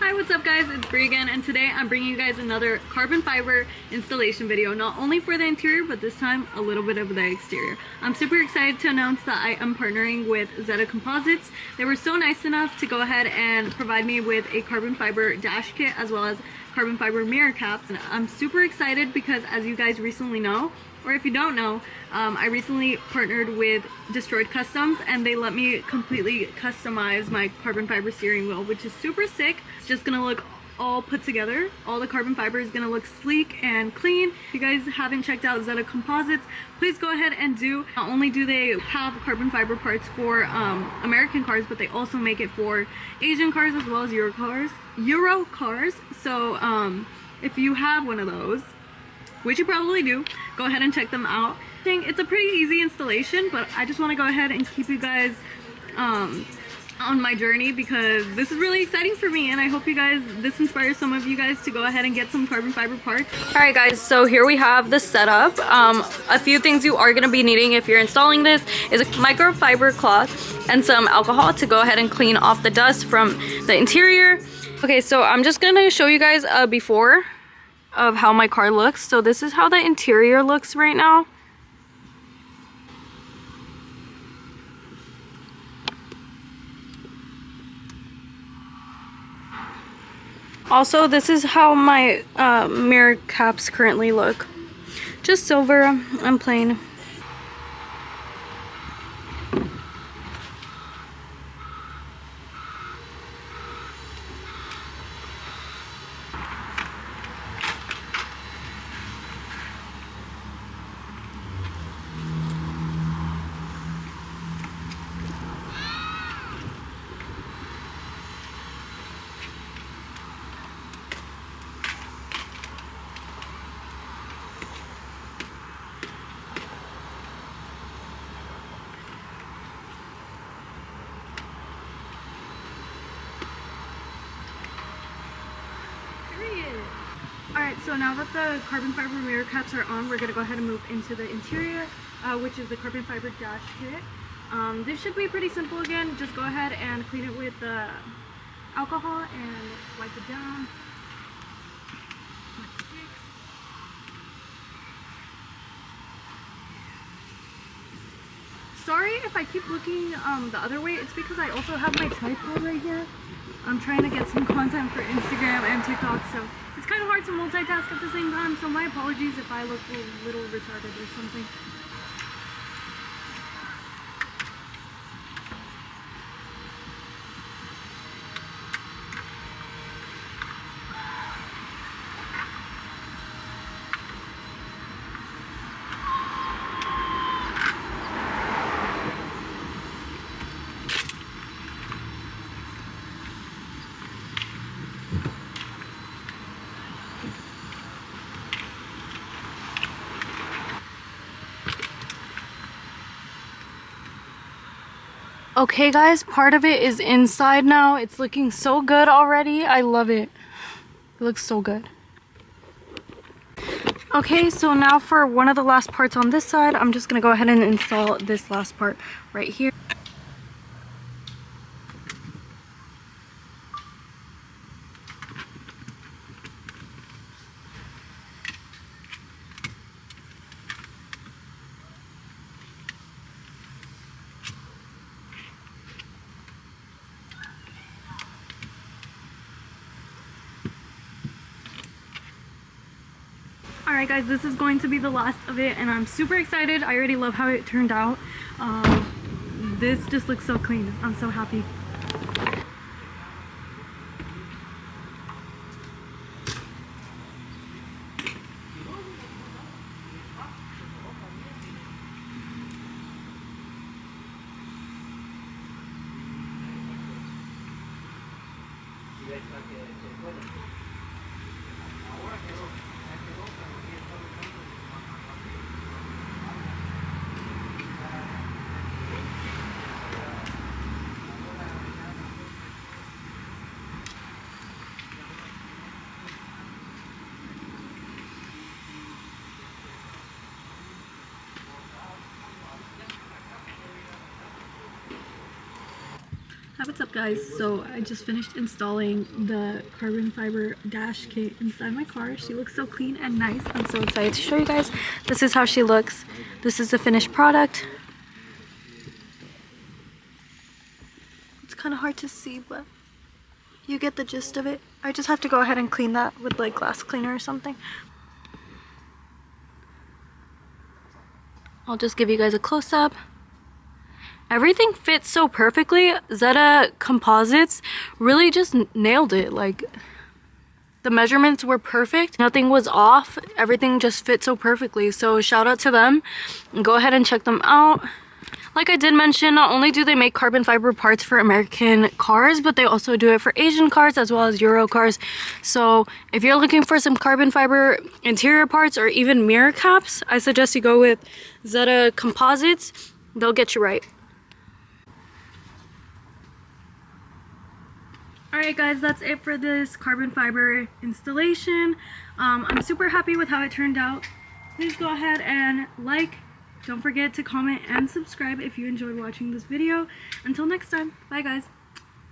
Hi, what's up guys? It's Brie again, and today I'm bringing you guys another carbon fiber installation video, not only for the interior but this time a little bit of the exterior. I'm super excited to announce that I am partnering with Zeta Composites. They were so nice enough to go ahead and provide me with a carbon fiber dash kit as well as carbon fiber mirror caps. And I'm super excited because, as you guys recently know, or if you don't know, I recently partnered with Destroyed Customs and they let me completely customize my carbon fiber steering wheel, which is super sick. It's just gonna look all put together. All the carbon fiber is gonna look sleek and clean. If you guys haven't checked out Zeta Composites, please go ahead and do. Not only do they have carbon fiber parts for American cars, but they also make it for Asian cars as well as Euro cars. So if you have one of those, which you probably do, go ahead and check them out. It's a pretty easy installation, but I just want to go ahead and keep you guys on my journey because this is really exciting for me, and I hope this inspires some of you guys to go ahead and get some carbon fiber parts. Alright guys, so here we have the setup. A few things you are going to be needing if you're installing this is a microfiber cloth and some alcohol to go ahead and clean off the dust from the interior. Okay, so I'm just going to show you guys a before of how my car looks. So this is how the interior looks right now. Also, this is how my mirror caps currently look. Just silver and plain. Alright, so now that the carbon fiber mirror caps are on, we're going to go ahead and move into the interior, which is the carbon fiber dash kit. This should be pretty simple again. Just go ahead and clean it with the alcohol and wipe it down. Sorry if I keep looking the other way. It's because I also have my tripod right here. I'm trying to get some content for Instagram and TikTok, so it's kind of hard to multitask at the same time, so my apologies if I look a little retarded or something. Okay guys, part of it is inside now. It's looking so good already. I love it. It looks so good. Okay, so now for one of the last parts on this side, I'm just gonna go ahead and install this last part right here. Alright guys, this is going to be the last of it and I'm super excited. I already love how it turned out. This just looks so clean. I'm so happy. What's up guys, so I just finished installing the carbon fiber dash kit inside my car. She looks so clean and nice. I'm so excited to show you guys. This is how she looks. This is the finished product. It's kind of hard to see, but you get the gist of it. I just have to go ahead and clean that with like glass cleaner or something. I'll just give you guys a close-up. Everything fits so perfectly. Zeta Composites really just nailed it. Like, the measurements were perfect. Nothing was off. Everything just fit so perfectly. So shout out to them. Go ahead and check them out. Like I did mention, not only do they make carbon fiber parts for American cars, but they also do it for Asian cars as well as Euro cars. So if you're looking for some carbon fiber interior parts or even mirror caps, I suggest you go with Zeta Composites. They'll get you right. Alright guys, that's it for this carbon fiber installation. I'm super happy with how it turned out. Please go ahead and like. Don't forget to comment and subscribe if you enjoyed watching this video. Until next time, bye guys.